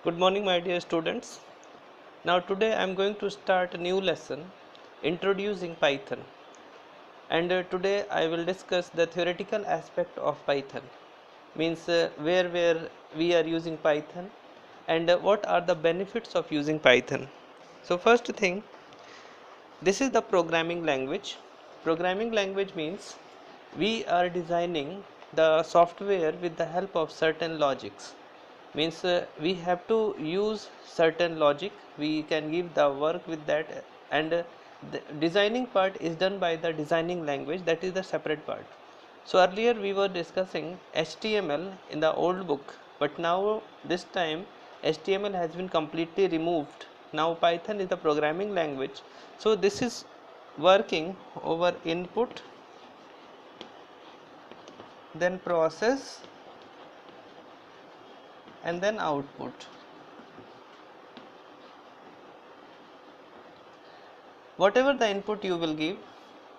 Good morning, my dear students. Now, today I am going to start a new lesson introducing Python, and today I will discuss the theoretical aspect of Python, means where we are using Python and what are the benefits of using Python. So, first thing, this is the programming language. Programming language means we are designing the software with the help of certain logics, means we have to use certain logic, we can give the work with that, and the designing part is done by the designing language, that is the separate part. So earlier we were discussing HTML in the old book, but now this time HTML has been completely removed. Now Python is the programming language. So this is working over input, then process, and then output. Whatever the input you will give,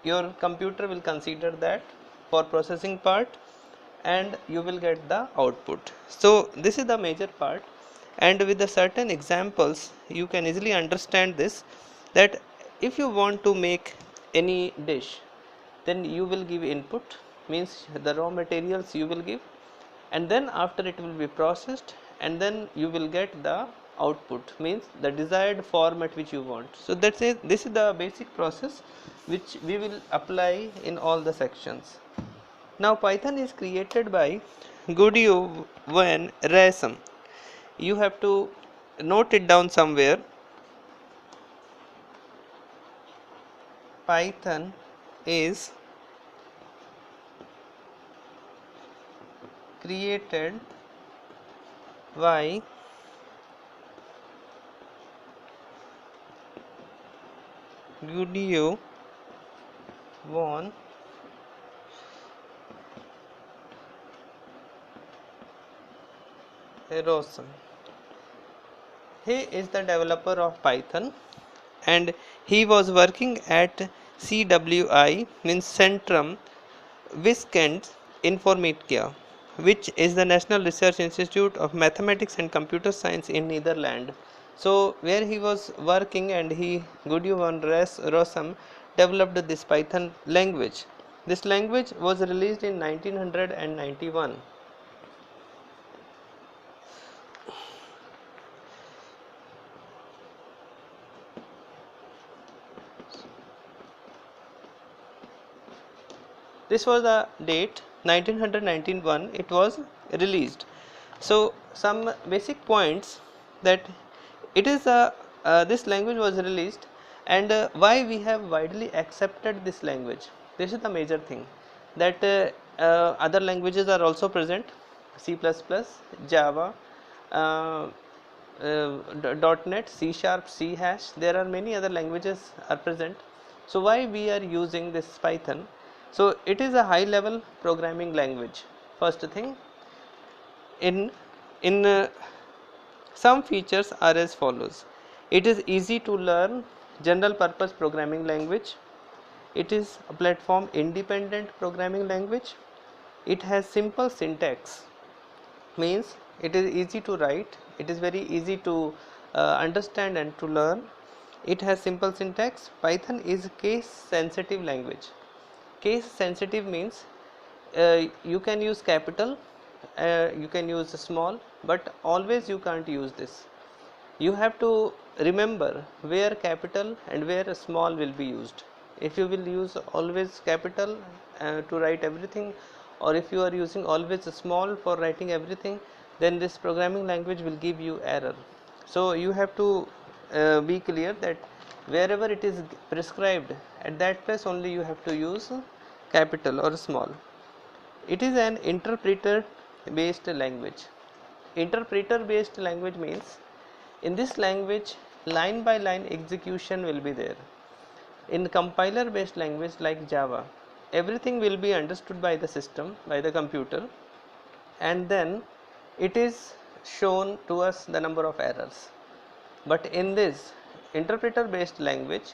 your computer will consider that for processing part, and you will get the output. So this is the major part, and with the certain examples you can easily understand this, that if you want to make any dish, then you will give input, means the raw materials you will give, and then after it will be processed, and then you will get the output, means the desired format which you want. So that's it. This is the basic process which we will apply in all the sections. Now Python is created by Gudio van Rossum. You have to note it down somewhere. Python is created by Gudio van Rossum. He is the developer of Python, and he was working at CWI, means Centrum Wiskunst Informatica, which is the National Research Institute of Mathematics and Computer Science in Netherlands. So where he was working, and he Gudio van Rossum developed this Python language. This language was released in 1991. This was the date 1991 it was released. So some basic points, that it is a this language was released, and why we have widely accepted this language. This is the major thing, that other languages are also present, C++, Java, uh, .NET, C Sharp, C hash. There are many other languages are present. So why we are using this Python? So it is a high level programming language. First thing, in some features are as follows. It is easy to learn, general purpose programming language. It is a platform independent programming language. It has simple syntax, means it is easy to write, it is very easy to understand and to learn. It has simple syntax. Python is case sensitive language. Case sensitive means you can use capital, you can use small, but always you can't use this. You have to remember where capital and where small will be used. If you will use always capital to write everything, or if you are using always small for writing everything, then this programming language will give you error. So you have to be clear that wherever it is prescribed, at that place only you have to use capital or small. It is an interpreter based language. Interpreter based language means in this language line by line execution will be there. In compiler based language like Java, everything will be understood by the system, by the computer, and then it is shown to us the number of errors. But in this interpreter based language,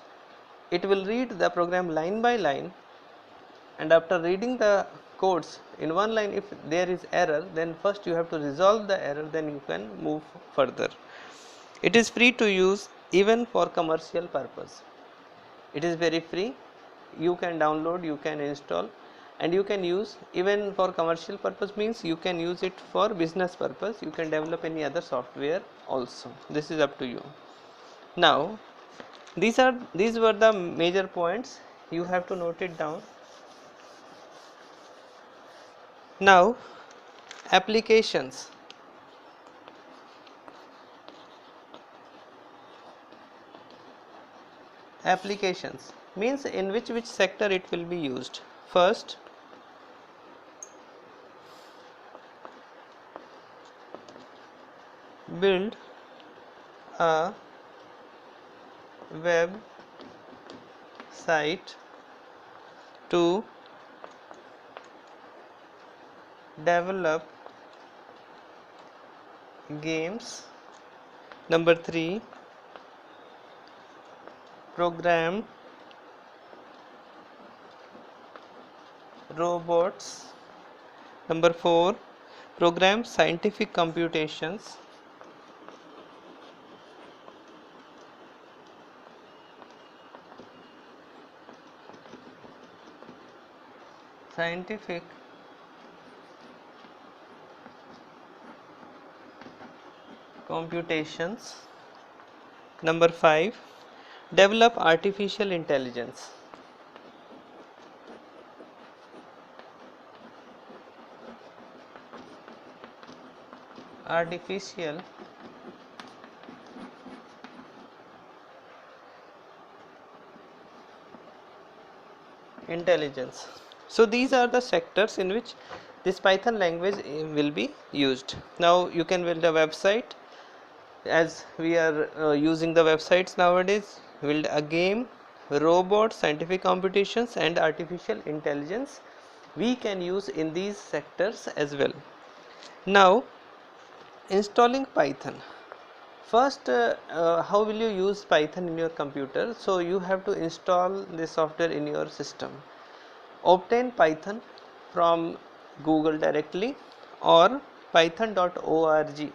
it will read the program line by line, and after reading the codes in one line, if there is error, then first you have to resolve the error, then you can move further. It is free to use even for commercial purpose. It is very free, you can download, you can install, and you can use even for commercial purpose, means you can use it for business purpose, you can develop any other software also. This is up to you. Now these were the major points, you have to note it down. Now applications. Applications means in which sector it will be used. First, build a web site to develop games. Number 3, program robots. Number 4, program scientific computations. Scientific computations. Number 5, develop artificial intelligence. Artificial intelligence. So these are the sectors in which this Python language will be used. Now you can build a website, as we are using the websites nowadays, build a game, robots, scientific computations, and artificial intelligence we can use in these sectors as well. Now installing Python. First, how will you use Python in your computer? So you have to install this software in your system. Obtain Python from Google directly or python.org.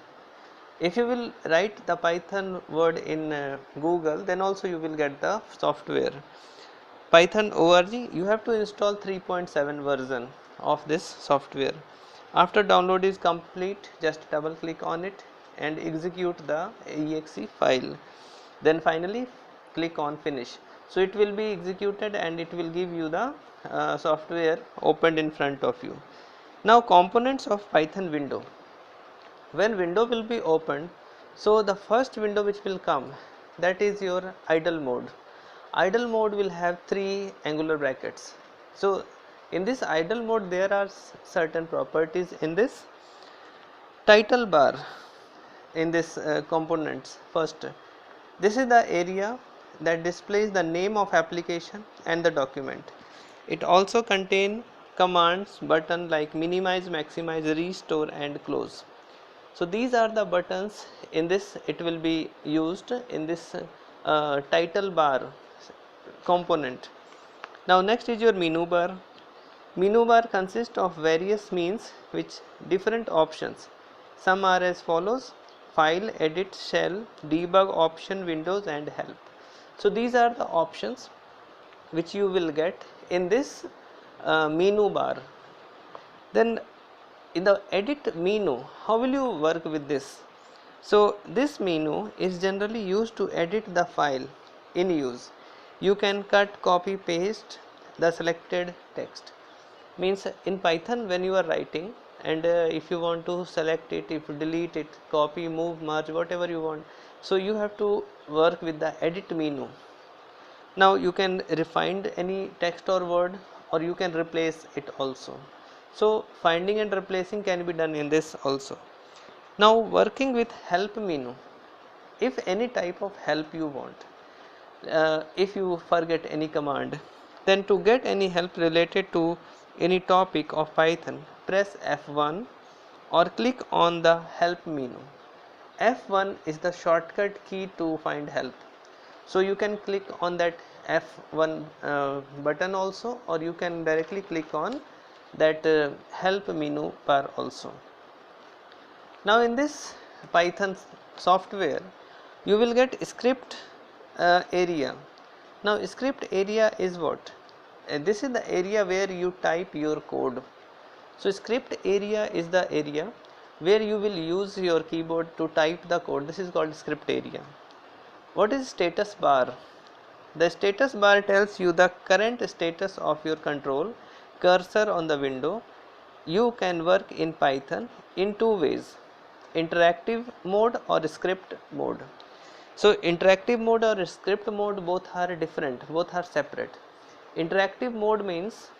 If you will write the Python word in Google, then also you will get the software. Python.org, you have to install 3.7 version of this software. After download is complete, just double click on it and execute the exe file. Then finally click on finish. So it will be executed and it will give you the software opened in front of you. Now components of Python window. When window will be opened, so the first window which will come, that is your idle mode. Idle mode will have 3 angular brackets. So in this idle mode there are certain properties in this title bar, in this components. First, this is the area that displays the name of application and the document. It also contains commands button like minimize, maximize, restore and close. So these are the buttons in this, it will be used in this title bar component. Now next is your menu bar. Menu bar consists of various means which different options. Some are as follows: file, edit, shell, debug, option, windows and help. So these are the options which you will get in this menu bar. Then in the edit menu, how will you work with this? So this menu is generally used to edit the file in use. You can cut, copy, paste the selected text. Means in Python when you are writing and if you want to select it, if you delete it, copy, move, merge, whatever you want, so you have to work with the edit menu. Now you can refine any text or word, or you can replace it also. So finding and replacing can be done in this also. Now working with help menu, if any type of help you want, if you forget any command, then to get any help related to any topic of Python, press F1 or click on the help menu. F1 is the shortcut key to find help. So you can click on that F1 button also, or you can directly click on that help menu bar also. Now in this Python software you will get script area. Now script area is what? This is the area where you type your code. So script area is the area where you will use your keyboard to type the code. This is called script area. What is status bar? The status bar tells you the current status of your control cursor on the window. You can work in Python in two ways: interactive mode or script mode. So interactive mode or script mode, both are different, both are separate. Interactive mode means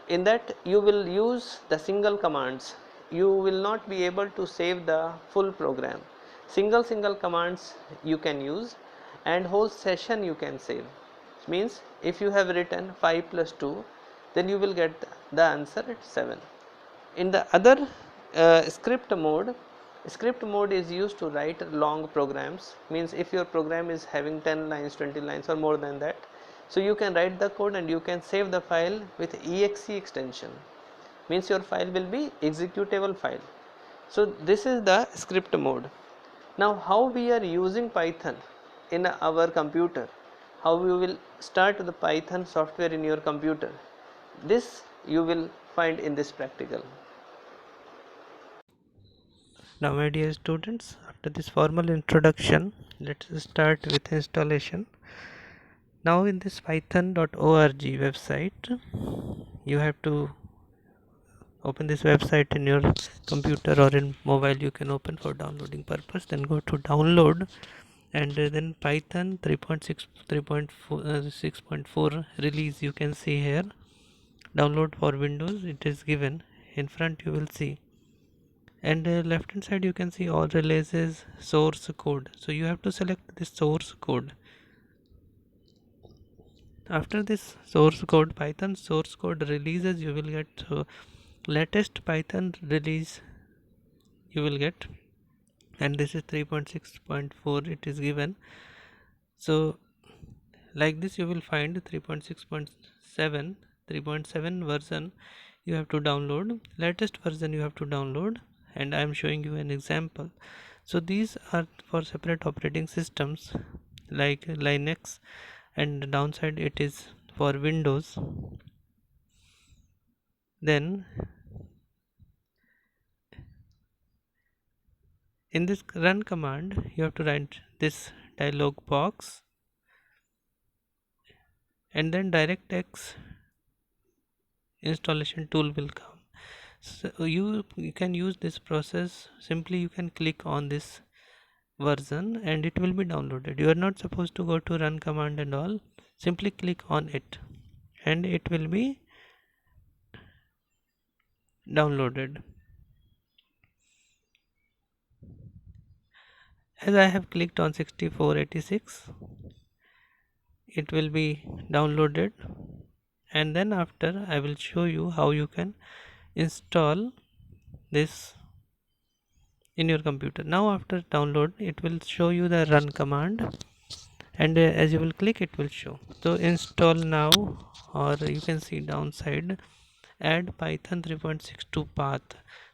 in that you will use the single commands, you will not be able to save the full program. Single commands you can use and whole session you can save. Means if you have written 5 plus 2, then you will get the answer at 7. In the other script mode is used to write long programs. Means if your program is having 10 lines, 20 lines or more than that, so you can write the code and you can save the file with exe extension. Means your file will be executable file. So this is the script mode. Now how we are using Python in our computer, how we will start the Python software in your computer, this you will find in this practical. Now my dear students, after this formal introduction, let's start with installation. Now in this python.org website, you have to open this website in your computer or in mobile. You can open for downloading purpose, then go to download, and then Python 3.6 6.4 release you can see here. Download for Windows, it is given in front, you will see, and left hand side you can see all releases source code. So you have to select this source code. After this source code, Python source code releases, you will get latest Python release you will get, and this is 3.6.4 it is given. So like this you will find 3.6.7 3.7 version you have to download, latest version you have to download, and I am showing you an example. So these are for separate operating systems like Linux, and downside it is for Windows. Then in this run command you have to write this dialog box, and then DirectX installation tool will come. So you can use this process. Simply you can click on this version and it will be downloaded. You are not supposed to go to run command and all. Simply click on it and it will be downloaded. As I have clicked on 6486, it will be downloaded, and then after I will show you how you can install this in your computer. Now after download it will show you the run command, and as you will click it will show. So install now, or you can see downside add python 3.62 path.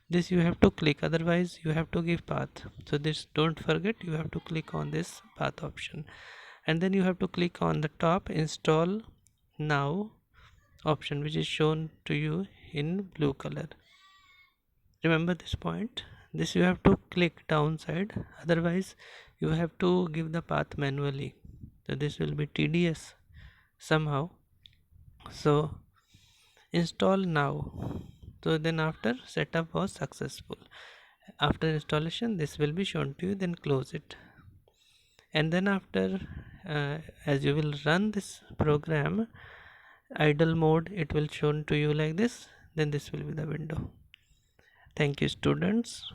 This you have to click, otherwise you have to give path. So this, don't forget, you have to click on this path option, and then you have to click on the top install now option, which is shown to you in blue color. Remember this point, this you have to click downside, otherwise you have to give the path manually. So this will be tedious somehow. So install now. So then after setup was successful, after installation this will be shown to you, then close it, and then after as you will run this program idle mode, it will shown to you like this, then this will be the window. Thank you students